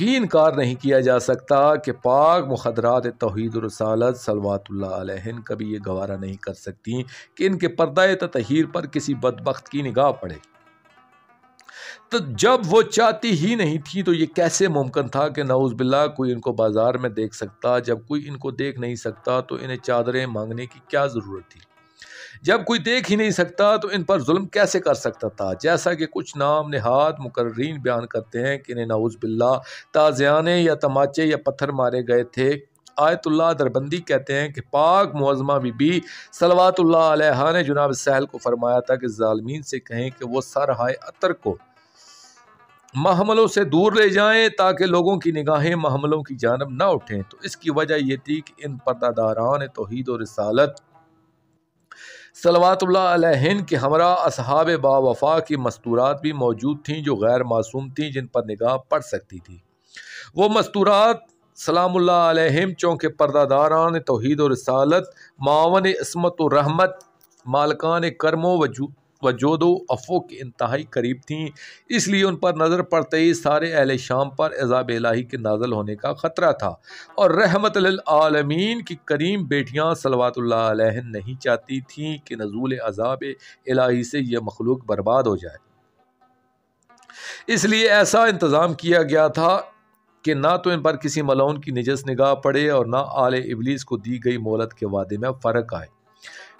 بھی انکار نہیں کیا جا سکتا کہ پاک مخدرات توحید و رسالت صلوات اللہ علیہ کبھی یہ گوارا نہیں کر سکتی کہ ان کے پردہ تطہیر پر کسی بدبخت کی نگاہ پڑے۔ تو جب وہ چاہتی ہی نہیں تھی تو یہ کیسے ممکن تھا کہ نعوذ باللہ کوئی ان کو بازار میں دیکھ سکتا؟ جب کوئی ان کو دیکھ نہیں سکتا تو انہیں چادریں مانگنے کی کیا ضرورت تھی؟ جب کوئی دیکھ ہی نہیں سکتا تو ان پر ظلم کیسے کر سکتا تھا؟ جیسا کہ کچھ نام نہاد مقررین بیان کرتے ہیں کہ انہیں نعوذ باللہ تازیانے یا تماچے یا پتھر مارے گئے تھے۔ آیت اللہ دربندی کہتے ہیں کہ پاک معظمہ بی بی صلوات اللہ علیہا نے جناب سہل کو فرمایا تھا کہ ظالمین سے کہیں کہ وہ سرہائے عطر کو محملوں سے دور لے جائیں تاکہ لوگوں کی نگاہیں محملوں کی جانب نہ اٹھیں۔ تو اس کی وجہ یہ تھی کہ ان پردہ داران توحید و رسالت صلوات اللہ علیہ کے ہمراہ اصحاب با وفا کی مستورات بھی موجود تھیں جو غیر معصوم تھیں، جن پر نگاہ پڑ سکتی تھی۔ وہ مستورات سلام اللہ علیہم چونکہ پردہ داران توحید و رسالت، معاون عصمت و رحمت، مالکان کرم و وجود و عفو کے انتہائی قریب تھیں، اس لیے ان پر نظر پڑتے ہی سارے اہل شام پر عذاب الہی کے نازل ہونے کا خطرہ تھا، اور رحمت للعالمین کی کریم بیٹیاں صلوات اللہ علیہ نہیں چاہتی تھیں کہ نزول عذاب الہی سے یہ مخلوق برباد ہو جائے۔ اس لیے ایسا انتظام کیا گیا تھا کہ نہ تو ان پر کسی ملعون کی نجس نگاہ پڑے اور نہ آل ابلیس کو دی گئی مہلت کے وعدے میں فرق آئے۔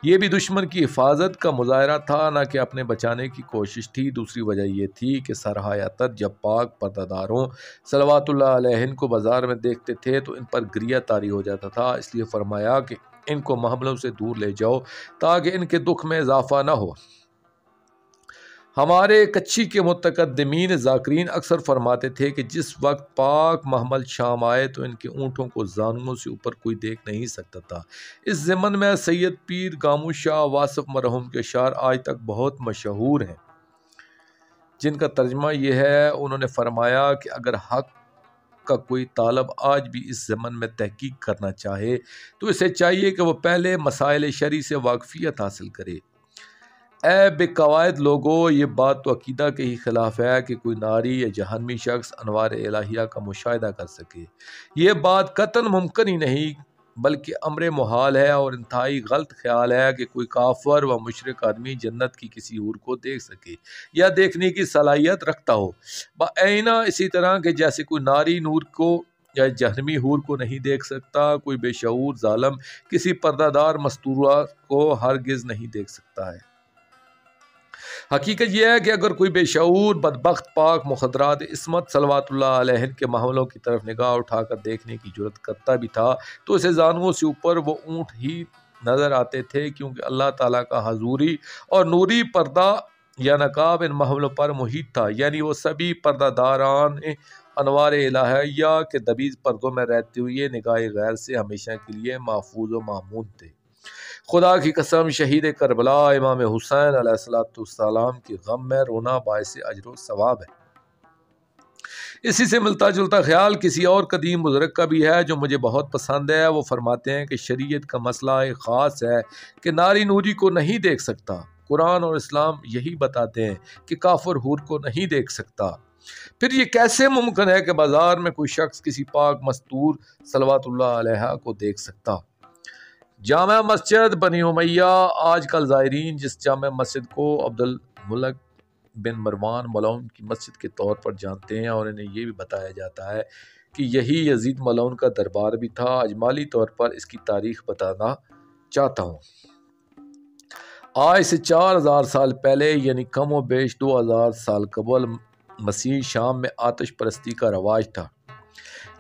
یہ بھی دشمن کی حفاظت کا مظاہرہ تھا، نہ کہ اپنے بچانے کی کوشش تھی۔ دوسری وجہ یہ تھی کہ سرہائے عطر جب پاک پردہ داروں صلوات اللہ علیہ کو بازار میں دیکھتے تھے تو ان پر گریہ طاری ہو جاتا تھا، اس لیے فرمایا کہ ان کو محملوں سے دور لے جاؤ تاکہ ان کے دکھ میں اضافہ نہ ہو۔ ہمارے کچھی کے متقدمین ذاکرین اکثر فرماتے تھے کہ جس وقت پاک محمل شام آئے تو ان کے اونٹوں کو زانوؤں سے اوپر کوئی دیکھ نہیں سکتا تھا۔ اس ضمن میں سید پیر گامو شاہ واصف مرحوم کے اشعار آج تک بہت مشہور ہیں، جن کا ترجمہ یہ ہے، انہوں نے فرمایا کہ اگر حق کا کوئی طالب آج بھی اس ضمن میں تحقیق کرنا چاہے تو اسے چاہیے کہ وہ پہلے مسائل شرعی سے واقفیت حاصل کرے۔ اے بے قواعد لوگو، یہ بات تو عقیدہ کے ہی خلاف ہے کہ کوئی ناری یا جہنمی شخص انوار الہیہ کا مشاہدہ کر سکے۔ یہ بات قطعاً ممکن ہی نہیں بلکہ امر محال ہے، اور انتہائی غلط خیال ہے کہ کوئی کافر و مشرک آدمی جنت کی کسی حور کو دیکھ سکے یا دیکھنے کی صلاحیت رکھتا ہو، بعینہ اسی طرح کہ جیسے کوئی ناری نور کو یا جہنمی حور کو نہیں دیکھ سکتا، کوئی بے شعور ظالم کسی پردہ دار مستورہ کو ہرگز نہیں دیکھ سکتا ہے۔ حقیقت یہ ہے کہ اگر کوئی بے شعور بدبخت پاک مخدرات عصمت صلوات اللہ علیہ کے محملوں کی طرف نگاہ اٹھا کر دیکھنے کی جرت کرتا بھی تھا تو اسے زانوؤں سے اوپر وہ اونٹ ہی نظر آتے تھے، کیونکہ اللہ تعالیٰ کا حضوری اور نوری پردہ یا نقاب ان محملوں پر محیط تھا، یعنی وہ سبھی پردہ داران انوار الہیہ کے دبیز پردوں میں رہتے ہوئے نگاہ غیر سے ہمیشہ کے لیے محفوظ و معمون تھے۔ خدا کی قسم، شہید کربلا امام حسین علیہ السلام کے غم میں رونا باعث اجر و ثواب ہے۔ اسی سے ملتا جلتا خیال کسی اور قدیم بزرگ کا بھی ہے جو مجھے بہت پسند ہے۔ وہ فرماتے ہیں کہ شریعت کا مسئلہ ایک خاص ہے کہ ناری نوری کو نہیں دیکھ سکتا، قرآن اور اسلام یہی بتاتے ہیں کہ کافر حور کو نہیں دیکھ سکتا۔ پھر یہ کیسے ممکن ہے کہ بازار میں کوئی شخص کسی پاک مستور صلوات اللہ علیہ کو دیکھ سکتا؟ جامع مسجد بنی امیہ آج کل زائرین جس جامع مسجد کو عبدالملک بن مروان ملعون کی مسجد کے طور پر جانتے ہیں، اور انہیں یہ بھی بتایا جاتا ہے کہ یہی یزید ملعون کا دربار بھی تھا۔ اجمالی طور پر اس کی تاریخ بتانا چاہتا ہوں۔ آج سے 4000 سال پہلے، یعنی کم و بیش 2000 سال قبل مسیح، شام میں آتش پرستی کا رواج تھا۔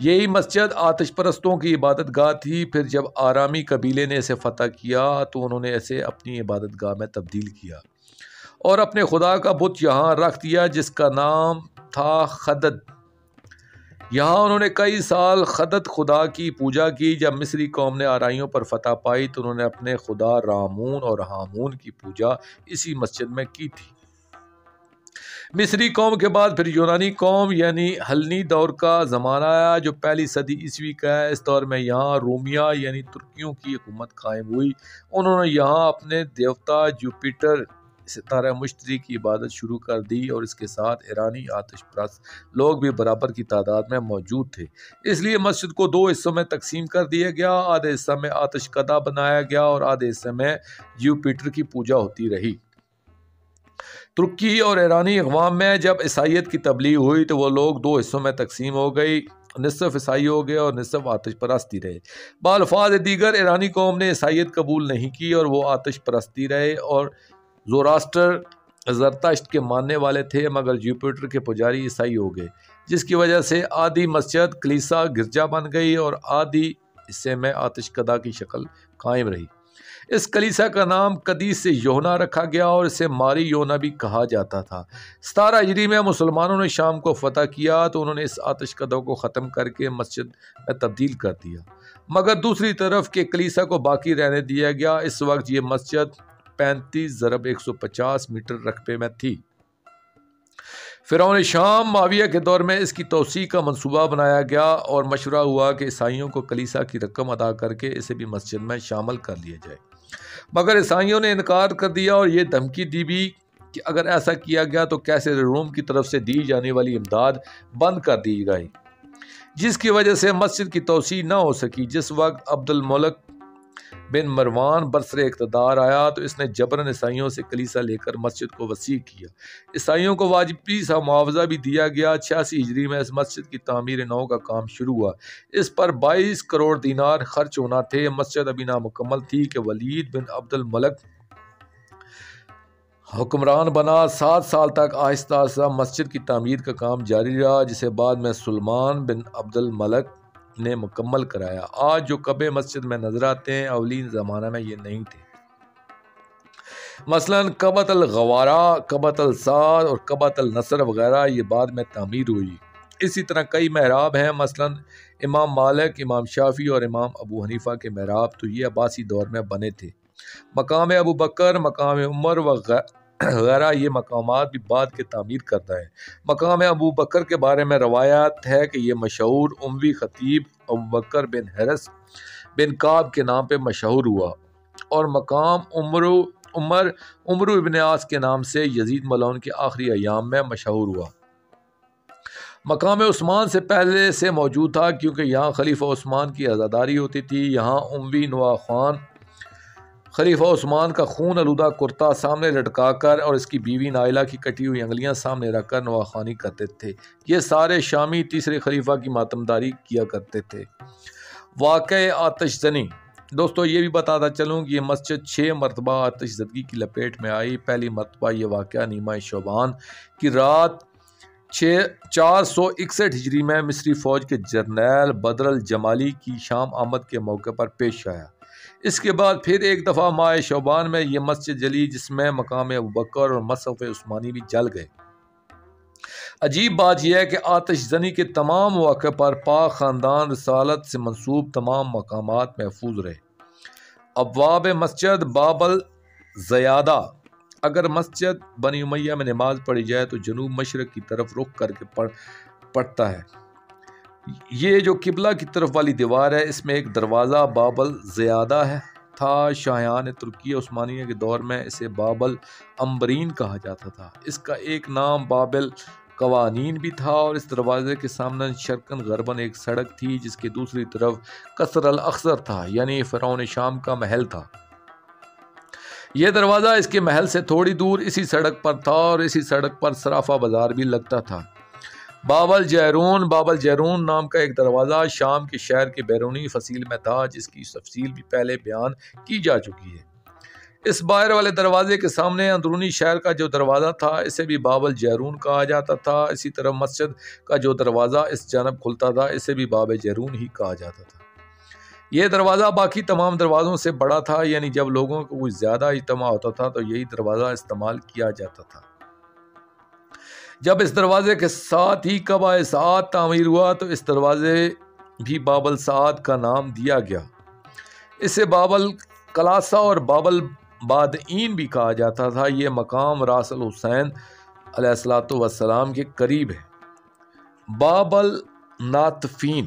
یہی مسجد آتش پرستوں کی عبادت گاہ تھی۔ پھر جب آرامی قبیلے نے اسے فتح کیا تو انہوں نے اسے اپنی عبادت گاہ میں تبدیل کیا اور اپنے خدا کا بت یہاں رکھ دیا جس کا نام تھا خدد۔ یہاں انہوں نے کئی سال خدد خدا کی پوجا کی۔ جب مصری قوم نے آرائیوں پر فتح پائی تو انہوں نے اپنے خدا رامون اور ہامون کی پوجا اسی مسجد میں کی تھی۔ مصری قوم کے بعد پھر یونانی قوم یعنی ہلنی دور کا زمانہ آیا جو پہلی صدی عیسوی کا ہے۔ اس دور میں یہاں رومیہ یعنی ترکیوں کی حکومت قائم ہوئی۔ انہوں نے یہاں اپنے دیوتا جوپیٹر ستارہ مشتری کی عبادت شروع کر دی اور اس کے ساتھ ایرانی آتش پرست لوگ بھی برابر کی تعداد میں موجود تھے۔ اس لیے مسجد کو 2 حصوں میں تقسیم کر دیا گیا، آدھے حصہ میں آتش کدہ بنایا گیا اور آدھے حصے میں جوپیٹر کی پوجا ہوتی رہی۔ ترکی اور ایرانی اقوام میں جب عیسائیت کی تبلیغ ہوئی تو وہ لوگ 2 حصوں میں تقسیم ہو گئی، نصف عیسائی ہو گئے اور نصف آتش پرستی رہے۔ بالفاظ دیگر ایرانی قوم نے عیسائیت قبول نہیں کی اور وہ آتش پرستی رہے اور زوراسٹر زرتشت کے ماننے والے تھے، مگر جوپیٹر کے پجاری عیسائی ہو گئے، جس کی وجہ سے آدھی مسجد کلیسا گرجا بن گئی اور آدھی حصے میں آتش کدہ کی شکل قائم رہی۔ اس کلیسا کا نام قدیس سے یوحنا رکھا گیا اور اسے ماری یونا بھی کہا جاتا تھا۔ 17 ہجری میں مسلمانوں نے شام کو فتح کیا تو انہوں نے اس آتش کدہ کو ختم کر کے مسجد میں تبدیل کر دیا، مگر دوسری طرف کے کلیسا کو باقی رہنے دیا گیا۔ اس وقت یہ مسجد 35x150 میٹر رقبے میں تھی۔ فرعون شام معاویہ کے دور میں اس کی توسیع کا منصوبہ بنایا گیا اور مشورہ ہوا کہ عیسائیوں کو کلیسا کی رقم ادا کر کے اسے بھی مسجد میں شامل کر لیا جائے، مگر عیسائیوں نے انکار کر دیا اور یہ دھمکی دی بھی کہ اگر ایسا کیا گیا تو کیسے روم کی طرف سے دی جانے والی امداد بند کر دی گئی، جس کی وجہ سے مسجد کی توسیع نہ ہو سکی۔ جس وقت عبد الملک بن مروان برسر اقتدار آیا تو اس نے جبراً عیسائیوں سے کلیسا لے کر مسجد کو وسیع کیا۔ عیسائیوں کو واجبی سا معاوضہ بھی دیا گیا۔ 86 ہجری میں اس مسجد کی تعمیر نو کا کام شروع ہوا۔ اس پر 22 کروڑ دینار خرچ ہونا تھے۔ مسجد ابھی نامکمل تھی کہ ولید بن عبد الملک حکمران بنا۔ 7 سال تک آہستہ آہستہ مسجد کی تعمیر کا کام جاری رہا، جسے بعد میں سلمان بن عبد الملک نے مکمل کرایا۔ آج جو کعبے مسجد میں نظر آتے ہیں اولین زمانہ میں یہ نہیں تھے۔ مثلاً کعبۃ الغوارہ، کعبۃ الصاد اور کعبۃ النصر وغیرہ یہ بعد میں تعمیر ہوئی۔ اسی طرح کئی محراب ہیں، مثلاً امام مالک، امام شافعی اور امام ابو حنیفہ کے محراب تو یہ عباسی دور میں بنے تھے۔ مقام ابو بکر، مقام عمر وغیرہ یہ مقامات بھی بعد کے تعمیر کرتا ہے۔ مقام ابو بکر کے بارے میں روایت ہے کہ یہ مشہور اموی خطیب ابو بکر بن حرس بن کعب کے نام پہ مشہور ہوا، اور مقام عمر ابن عاص کے نام سے یزید ملعون کے آخری ایام میں مشہور ہوا۔ مقام عثمان سے پہلے سے موجود تھا کیونکہ یہاں خلیفہ عثمان کی عزاداری ہوتی تھی۔ یہاں اموی نوا خان خلیفہ عثمان کا خون آلودہ کرتا سامنے لٹکا کر اور اس کی بیوی نائلہ کی کٹی ہوئی انگلیاں سامنے رکھ کر نواخوانی کرتے تھے۔ یہ سارے شامی تیسرے خلیفہ کی ماتمداری کیا کرتے تھے۔ واقع آتش زنی، دوستو یہ بھی بتاتا چلوں کہ یہ مسجد 6 مرتبہ آتش زدگی کی لپیٹ میں آئی۔ پہلی مرتبہ یہ واقعہ نیمہ شعبان کی رات 461 ہجری میں مصری فوج کے جرنیل بدر الجمالی کی شام آمد کے موقع پر پیش آیا۔ اس کے بعد پھر ایک دفعہ ماہ شعبان میں یہ مسجد جلی، جس میں مقام ابوبکر اور مصحف عثمانی بھی جل گئے۔ عجیب بات یہ ہے کہ آتش زنی کے تمام مواقع پر پاک خاندان رسالت سے منسوب تمام مقامات محفوظ رہے۔ ابواب مسجد باب الزیادہ، اگر مسجد بنی امیہ میں نماز پڑھی جائے تو جنوب مشرق کی طرف رخ کر کے پڑتا ہے۔ یہ جو قبلہ کی طرف والی دیوار ہے اس میں ایک دروازہ باب الزیادہ تھا۔ شاہیان ترکیہ عثمانیہ کے دور میں اسے باب العنبرین کہا جاتا تھا۔ اس کا ایک نام باب القوانین بھی تھا، اور اس دروازے کے سامنے شرقاً غرباً ایک سڑک تھی جس کے دوسری طرف قصر الاخضر تھا، یعنی فرعون شام کا محل تھا۔ یہ دروازہ اس کے محل سے تھوڑی دور اسی سڑک پر تھا اور اسی سڑک پر صرافہ بازار بھی لگتا تھا۔ باب الجیرون نام کا ایک دروازہ شام کے شہر کے بیرونی فصیل میں تھا، جس کی تفصیل بھی پہلے بیان کی جا چکی ہے۔ اس باہر والے دروازے کے سامنے اندرونی شہر کا جو دروازہ تھا اسے بھی باب الجیرون کہا جاتا تھا۔ اسی طرح مسجد کا جو دروازہ اس جانب کھلتا تھا اسے بھی باب جیرون ہی کہا جاتا تھا۔ یہ دروازہ باقی تمام دروازوں سے بڑا تھا، یعنی جب لوگوں کو کوئی زیادہ اجتماع ہوتا تھا تو یہی دروازہ استعمال کیا جاتا تھا۔ جب اس دروازے کے ساتھ ہی کعبہ سعاد تعمیر ہوا تو اس دروازے بھی باب السعاد کا نام دیا گیا۔ اسے باب القلاصہ اور باب البادئین بھی کہا جاتا تھا۔ یہ مقام راس الحسین علیہ السلام کے قریب ہے۔ باب الناطفین،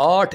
8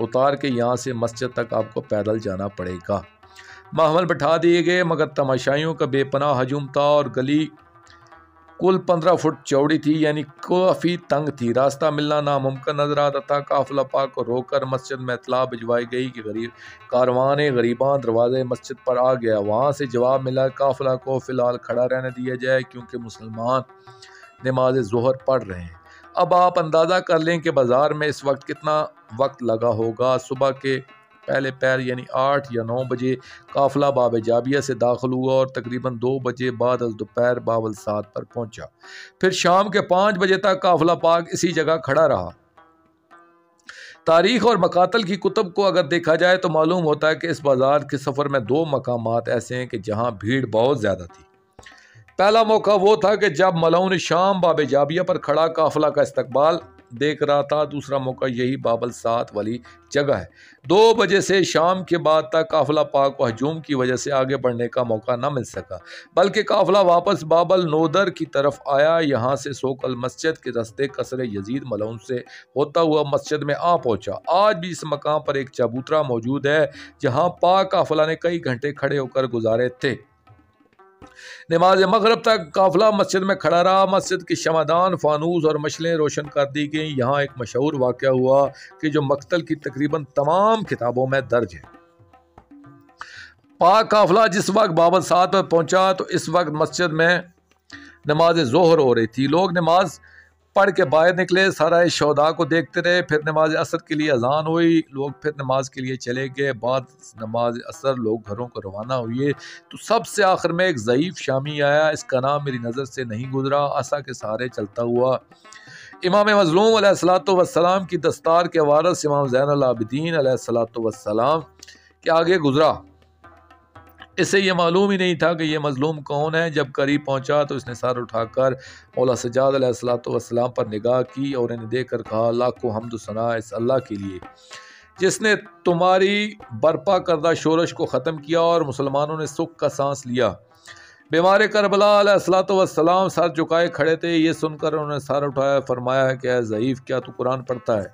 اتار کے یہاں سے مسجد تک آپ کو پیدل جانا پڑے گا۔ محمل بٹھا دیے گئے مگر تماشائیوں کا بے پناہ ہجوم تھا اور گلی کل 15 فٹ چوڑی تھی، یعنی کافی تنگ تھی۔ راستہ ملنا ناممکن نظر آتا تھا۔ قافلہ پاک کو روک کر مسجد میں اطلاع بھجوائی گئی کہ کاروان غریباں دروازے مسجد پر آ گیا۔ وہاں سے جواب ملا قافلہ کو فی الحال کھڑا رہنے دیا جائے کیونکہ مسلمان نماز ظہر پڑھ رہے ہیں۔ اب آپ اندازہ کر لیں کہ بازار میں اس وقت کتنا وقت لگا ہوگا۔ صبح کے پہلے پیر یعنی 8 یا 9 بجے قافلہ باب جابیہ سے داخل ہوا اور تقریباً 2 بجے بعد از دوپہر باب الساعت پر پہنچا۔ پھر شام کے 5 بجے تک قافلہ پاک اسی جگہ کھڑا رہا۔ تاریخ اور مقاتل کی کتب کو اگر دیکھا جائے تو معلوم ہوتا ہے کہ اس بازار کے سفر میں 2 مقامات ایسے ہیں کہ جہاں بھیڑ بہت زیادہ تھی۔ پہلا موقع وہ تھا کہ جب ملعون شام باب جابیہ پر کھڑا قافلہ کا استقبال دیکھ رہا تھا۔ دوسرا موقع یہی باب الساعت والی جگہ ہے۔ 2 بجے سے شام کے بعد تک قافلہ پاک کو ہجوم کی وجہ سے آگے بڑھنے کا موقع نہ مل سکا، بلکہ قافلہ واپس باب النودر کی طرف آیا۔ یہاں سے سوق المسجد کے راستے قصر یزید ملعون سے ہوتا ہوا مسجد میں آ پہنچا۔ آج بھی اس مقام پر ایک چبوترا موجود ہے جہاں پاک قافلہ نے کئی گھنٹے کھڑے ہو کر گزارے تھے۔ نماز مغرب تک قافلہ مسجد میں کھڑا رہا۔ مسجد کی شمعدان، فانوس اور مشلیں روشن کر دی گئیں۔ یہاں ایک مشہور واقعہ ہوا کہ جو مقتل کی تقریباً تمام کتابوں میں درج ہے۔ پاک قافلہ جس وقت باب الساعت پر پہنچا تو اس وقت مسجد میں نماز ظہر ہو رہی تھی۔ لوگ نماز پڑھ کے باہر نکلے، سارے شہداء کو دیکھتے رہے۔ پھر نماز عصر کے لیے اذان ہوئی، لوگ پھر نماز کے لیے چلے گئے۔ بعد نماز عصر لوگ گھروں کو روانہ ہوئے تو سب سے آخر میں ایک ضعیف شامی آیا۔ اس کا نام میری نظر سے نہیں گزرا۔ عصا کے سہارے چلتا ہوا امام مظلوم علیہ الصلوۃ والسلام کی دستار کے وارث امام زین العابدین علیہ الصلوۃ والسلام کے آگے گزرا۔ اسے یہ معلوم ہی نہیں تھا کہ یہ مظلوم کون ہے۔ جب قریب پہنچا تو اس نے سر اٹھا کر مولا سجاد علیہ الصلوۃ والسلام پر نگاہ کی اور انہیں دیکھ کر کہا، لاکھوں حمد و ثنا اس اللہ کے لیے جس نے تمہاری برپا کردہ شورش کو ختم کیا اور مسلمانوں نے سکھ کا سانس لیا۔ بیمار کربلا علیہ الصلوۃ والسلام سر جھکائے کھڑے تھے۔ یہ سن کر انہوں نے سر اٹھایا، فرمایا کہ اے ضعیف، کیا تو قرآن پڑھتا ہے؟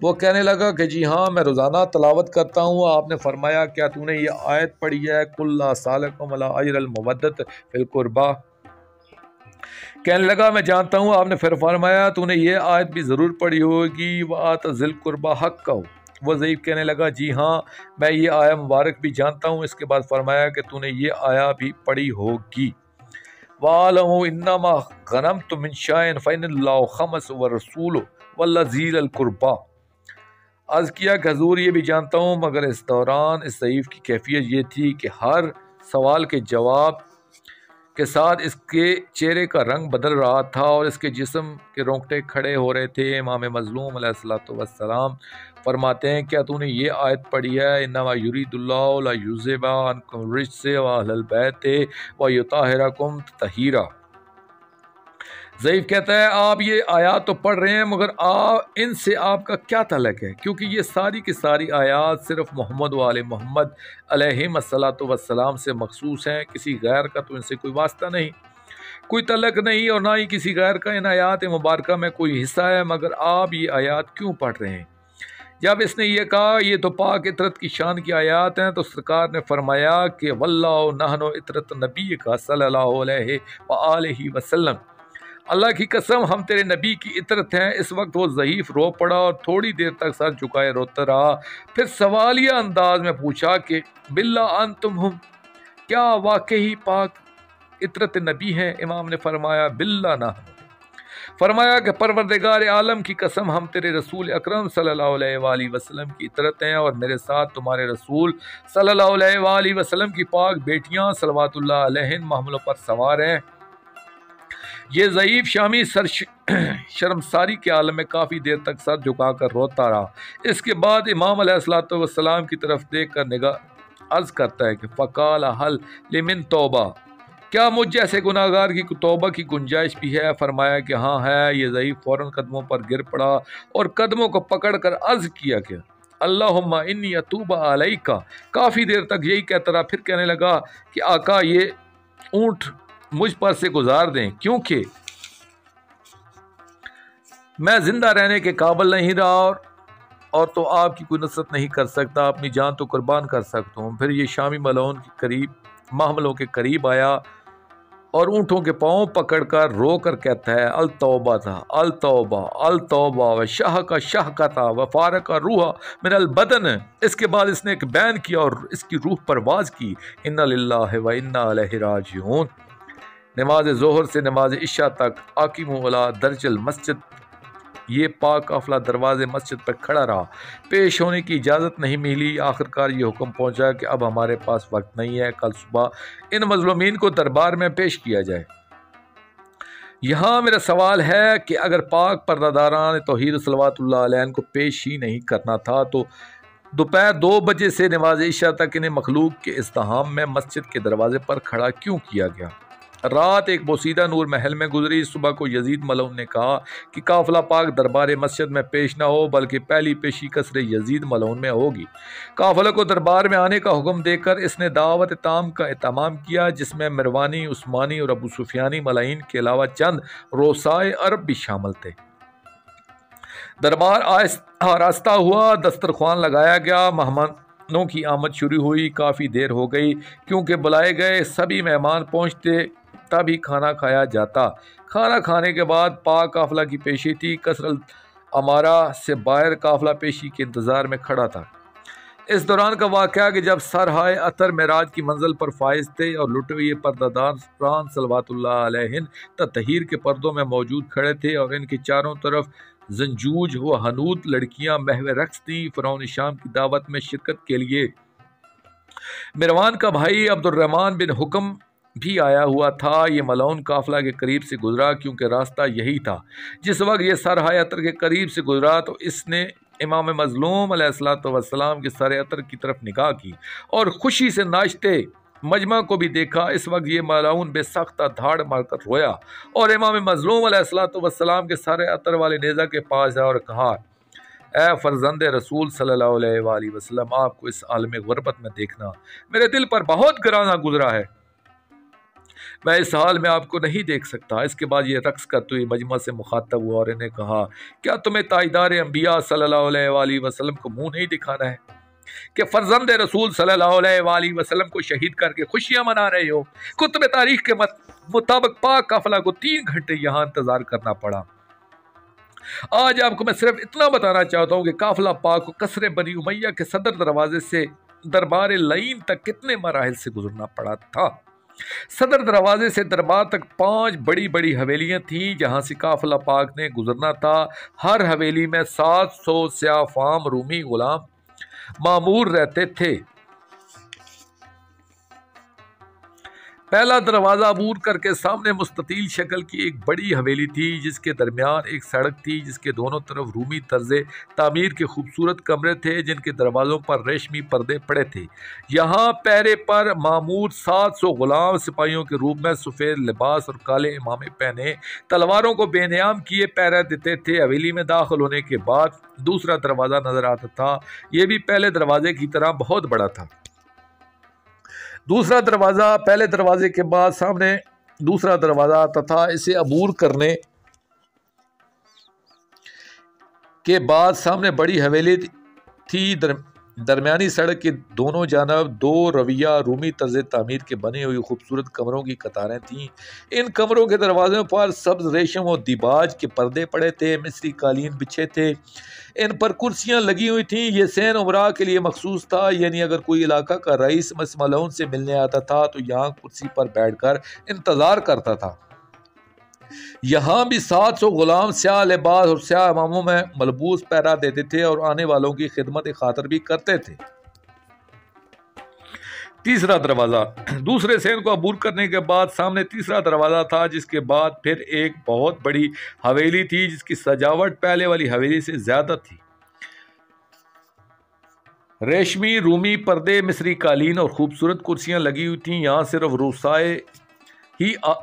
وہ کہنے لگا کہ جی ہاں، میں روزانہ تلاوت کرتا ہوں۔ آپ نے فرمایا، کیا تو نے یہ آیت پڑھی ہے، قُل لَا أَسْأَلُكُمْ عَلَىٰ أَجْرِ الْمَوَدَّةِ فِي الْقُرْبَىٰ؟ کہنے لگا میں جانتا ہوں۔ آپ نے پھر فرمایا، تو نے یہ آیت بھی ضرور پڑھی ہوگی، وَآتَ ذِی الْقُرْبَىٰ حَقَّهُ۔ وہ ضعیف کہنے لگا، جی ہاں، میں یہ آیا مبارک بھی جانتا ہوں۔ اس کے بعد فرمایا کہ تو نے یہ آیا بھی پڑھی ہوگی، وَاعْلَمُوا إِنَّمَا غَنَمْتُم مِّن شَيْءٍ فَإِنَّ اللَّهَ خَمَسَهُ وَرَسُولُهُ وَالَّذِي ذِی الْقُرْبَىٰ۔ عرض کیا کہ حضور یہ بھی جانتا ہوں، مگر اس دوران اس ضعیف کی کیفیت یہ تھی کہ ہر سوال کے جواب کے ساتھ اس کے چہرے کا رنگ بدل رہا تھا اور اس کے جسم کے رونگٹے کھڑے ہو رہے تھے۔ امام مظلوم علیہ الصلوۃ والسلام فرماتے ہیں، کیا تو نے یہ آیت پڑھی ہے، انما یرید اللہ لیذھب عنکم الرجس واہل البیت ویطہرکم تطہیرا۔ ضعیف کہتا ہے، آپ یہ آیات تو پڑھ رہے ہیں مگر ان سے آپ کا کیا تعلق ہے؟ کیونکہ یہ ساری کی ساری آیات صرف محمد و آل محمد علیہم الصلوۃ والسلام سے مخصوص ہیں۔ کسی غیر کا تو ان سے کوئی واسطہ نہیں، کوئی تعلق نہیں، اور نہ ہی کسی غیر کا ان آیات مبارکہ میں کوئی حصہ ہے۔ مگر آپ یہ آیات کیوں پڑھ رہے ہیں؟ جب اس نے یہ کہا یہ تو پاک عطرت کی شان کی آیات ہیں، تو سرکار نے فرمایا کہ واللہ نحن عطرت نبیک صلی اللہ علیہ وآلہ وسلم، اللہ کی قسم ہم تیرے نبی کی عطرت ہیں۔ اس وقت وہ ضعیف رو پڑا اور تھوڑی دیر تک سر جھکائے روتا رہا۔ پھر سوالیہ انداز میں پوچھا کہ باللہ انتم ہم، کیا واقعی پاک عطرت نبی ہیں؟ امام نے فرمایا باللہ نحن۔ فرمایا کہ پروردگار عالم کی قسم ہم تیرے رسول اکرم صلی اللہ علیہ وآلہ وسلم کی عطرت ہیں، اور میرے ساتھ تمہارے رسول صلی اللہ علیہ وآلہ وسلم کی پاک بیٹیاں صلوات اللہ علیہن محملوں پر سوار ہیں۔ یہ ضعیف شامی شرمساری کے عالم میں کافی دیر تک سر جھکا کر روتا رہا۔ اس کے بعد امام علیہ الصلوۃ والسلام کی طرف دیکھ کر نگاہ عرض کرتا ہے کہ فقال حل لمن توبہ، کیا مجھ جیسے گناہ گار کی توبہ کی گنجائش بھی ہے؟ فرمایا کہ ہاں ہے۔ یہ ضعیف فوراً قدموں پر گر پڑا اور قدموں کو پکڑ کر عرض کیا کہ اللہم انی اتوب علیک۔ کافی دیر تک یہی کہتا رہا، پھر کہنے لگا کہ آقا یہ اونٹ مجھ پر سے گزار دیں، کیونکہ میں زندہ رہنے کے قابل نہیں رہا اور اور تو آپ کی کوئی نصرت نہیں کر سکتا، اپنی جان تو قربان کر سکتا ہوں۔ پھر یہ شامی ملعون کے قریب محملوں کے قریب آیا اور اونٹوں کے پاؤں پکڑ کر رو کر کہتا ہے التوبہ تھا التوبہ التوبہ و شاہ کا تھا و فارق کا روح من البدن۔ اس کے بعد اس نے ایک بیان کیا اور اس کی روح پرواز کی، انا للہ و انا الیہ راجعون۔ نماز ظہر سے نماز عشاء تک اقیموا الی درج المسجد، یہ پاک قافلہ دروازے مسجد پر کھڑا رہا، پیش ہونے کی اجازت نہیں ملی۔ آخرکار یہ حکم پہنچا کہ اب ہمارے پاس وقت نہیں ہے، کل صبح ان مظلومین کو دربار میں پیش کیا جائے۔ یہاں میرا سوال ہے کہ اگر پاک پرداداران توحید صلوات اللہ علیہ کو پیش ہی نہیں کرنا تھا تو دوپہر 2 بجے سے نماز عشاء تک انہیں مخلوق کے ازدحام میں مسجد کے دروازے پر کھڑا کیوں کیا گیا؟ رات ایک بوسیدہ نور محل میں گزری۔ صبح کو یزید ملعون نے کہا کہ قافلہ پاک دربار مسجد میں پیش نہ ہو بلکہ پہلی پیشی قصر یزید ملعون میں ہوگی۔ قافلہ کو دربار میں آنے کا حکم دے کر اس نے دعوت تام کا اہتمام کیا، جس میں مروانی، عثمانی اور ابو سفیانی ملائین کے علاوہ چند روسائے عرب بھی شامل تھے۔ دربار آراستہ ہوا، دسترخوان لگایا گیا، مہمانوں کی آمد شروع ہوئی۔ کافی دیر ہو گئی کیونکہ بلائے گئے سبھی مہمان پہنچتے تب ہی کھانا کھایا جاتا۔ کھانا کھانے کے بعد پاک قافلہ کی پیشی تھی۔ قصر الامارہ سے باہر قافلہ پیشی کے انتظار میں کھڑا تھا۔ اس دوران کا واقعہ کہ جب سرہائے عطر معراج کی منزل پر فائز تھے اور لٹے ہوئے پرداداران صلوات اللہ علیہ تطہیر کے پردوں میں موجود کھڑے تھے اور ان کے چاروں طرف زنجوج و حنود لڑکیاں محو رقص تھیں۔ فرعون شام کی دعوت میں شرکت کے لیے مروان کا بھائی عبد الرحمن بن حکم بھی آیا ہوا تھا۔ یہ ملعون قافلہ کے قریب سے گزرا کیونکہ راستہ یہی تھا۔ جس وقت یہ سرہائے عطر کے قریب سے گزرا تو اس نے امام مظلوم علیہ السلام کے سر عطر کی طرف نگاہ کی اور خوشی سے ناچتے مجمع کو بھی دیکھا۔ اس وقت یہ ملعون بے سختہ دھاڑ مار کر رویا اور امام مظلوم علیہ السلام کے سر عطر والے نیزہ کے پاس آیا اور کہا اے فرزند رسول صلی اللہ علیہ وآلہ وسلم، آپ کو اس عالم غربت میں دیکھنا میرے دل پر بہت گرانا گزرا ہے، میں اس حال میں آپ کو نہیں دیکھ سکتا۔ اس کے بعد یہ رقص کرتے ہوئے مجمع سے مخاطب ہوا اور انہیں کہا کیا تمہیں تاجدار انبیاء صلی اللہ علیہ وآلہ وسلم کو منہ نہیں دکھانا ہے کہ فرزند رسول صلی اللہ علیہ وآلہ وسلم کو شہید کر کے خوشیاں منا رہے ہو؟ کتب تاریخ کے مطابق پاک قافلہ کو 3 گھنٹے یہاں انتظار کرنا پڑا۔ آج آپ کو میں صرف اتنا بتانا چاہتا ہوں کہ قافلہ پاک کو قصر بنی امیہ کے صدر دروازے سے دربار لعین تک کتنے مراحل سے گزرنا پڑا تھا۔ صدر دروازے سے دربار تک 5 بڑی بڑی حویلیاں تھیں جہاں سے قافلہ پاک نے گزرنا تھا۔ ہر حویلی میں 700 سیاہ فام رومی غلام مامور رہتے تھے۔ پہلا دروازہ عبور کر کے سامنے مستطیل شکل کی ایک بڑی حویلی تھی جس کے درمیان ایک سڑک تھی جس کے دونوں طرف رومی طرز تعمیر کے خوبصورت کمرے تھے جن کے دروازوں پر ریشمی پردے پڑے تھے۔ یہاں پہرے پر مامور 700 غلام سپاہیوں کے روپ میں سفید لباس اور کالے امامے پہنے تلواروں کو بے نیام کیے پہرا دیتے تھے۔ حویلی میں داخل ہونے کے بعد دوسرا دروازہ نظر آتا تھا، یہ بھی پہلے دروازے کی طرح بہت بڑا تھا۔ دوسرا دروازہ پہلے دروازے کے بعد سامنے دوسرا دروازہ آتا تھا۔ اسے عبور کرنے کے بعد سامنے بڑی حویلی تھی۔ درمیانی سڑک کے دونوں جانب 2 رویہ رومی طرز تعمیر کے بنے ہوئی خوبصورت کمروں کی قطاریں تھیں۔ ان کمروں کے دروازوں پر سبز ریشم و دیباج کے پردے پڑے تھے، مصری قالین بچھے تھے، ان پر کرسیاں لگی ہوئی تھیں۔ یہ سین عمرا کے لیے مخصوص تھا، یعنی اگر کوئی علاقہ کا رئیس ملعون سے ملنے آتا تھا تو یہاں کرسی پر بیٹھ کر انتظار کرتا تھا۔ یہاں بھی 700 غلام سیاہ لباس اور سیاہ اماموں میں ملبوس پہرا دیتے تھے اور آنے والوں کی خدمت خاطر بھی کرتے تھے۔ تیسرا دروازہ دوسرے سین کو عبور کرنے کے بعد سامنے تیسرا دروازہ تھا جس کے بعد پھر ایک بہت بڑی حویلی تھی جس کی سجاوٹ پہلے والی حویلی سے زیادہ تھی۔ ریشمی رومی پردے، مصری قالین اور خوبصورت کرسیاں لگی ہوئی تھیں۔ یہاں صرف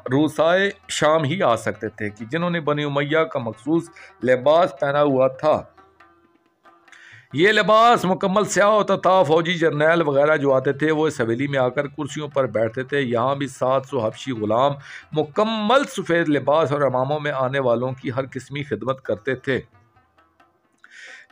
روسائے شام ہی آ سکتے تھے کہ جنہوں نے بنی امیہ کا مخصوص لباس پہنا ہوا تھا۔ یہ لباس مکمل سیاہ ہوتا تھا۔ فوجی جرنیل وغیرہ جو آتے تھے وہ اس حویلی میں آ کر کرسیوں پر بیٹھتے تھے۔ یہاں بھی 700 حبشی غلام مکمل سفید لباس اور اماموں میں آنے والوں کی ہر قسمی خدمت کرتے تھے۔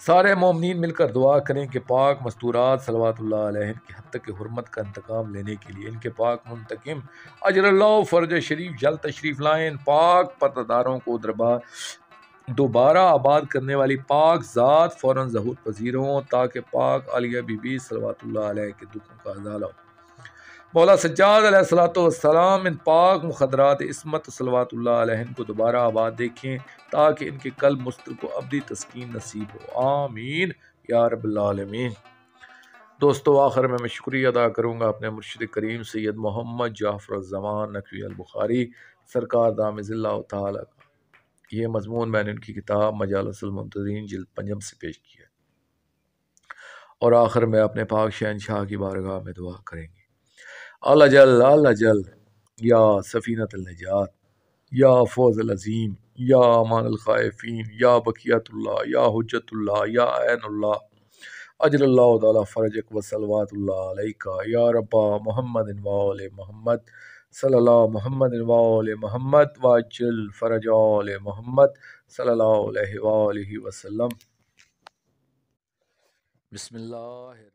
سارے مومنین مل کر دعا کریں کہ پاک مستورات صلوات اللہ علیہ کی حد تک حرمت کا انتقام لینے کے لیے ان کے پاک منتقم اجر اللہ فرج شریف جلد تشریف لائیں۔ پاک پرداداروں کو دوبارہ آباد کرنے والی پاک ذات فوراً ظہور پذیر ہوں تاکہ پاک عالیہ بی بی صلوات اللہ علیہ کے دکھوں کا ازالہ ہو۔ مولا سجاد علیہ الصلوۃ والسلام ان پاک مخدرات عصمت صلوات اللہ علیہ کو دوبارہ آباد دیکھیں تاکہ ان کے قلب مستر کو ابدی تسکین نصیب ہو، آمین یا رب العالمین۔ دوستو آخر میں شکریہ ادا کروں گا اپنے مرشد کریم سید محمد جعفر الزمان نقوی البخاری سرکار دامز اللہ تعالی کا۔ یہ مضمون میں نے ان کی کتاب مجالس المنتظرین جلد 5 سے پیش کیا ہے، اور آخر میں اپنے پاک شہنشاہ کی بارگاہ میں دعا کریں گے۔ اللہ جل یا سفینت النجات، یا فوز العظیم، یا امان الخائفین، یا بقیت اللہ، یا حجت اللہ، یا عین اللہ، اجر اللہ تعالی فرجک و صلوات اللہ علیکہ یا ربا محمد و آل محمد صلی اللہ محمد و آل محمد واجل فرج آل محمد صلی اللہ علیہ وآلہ وسلم۔ بسم اللہ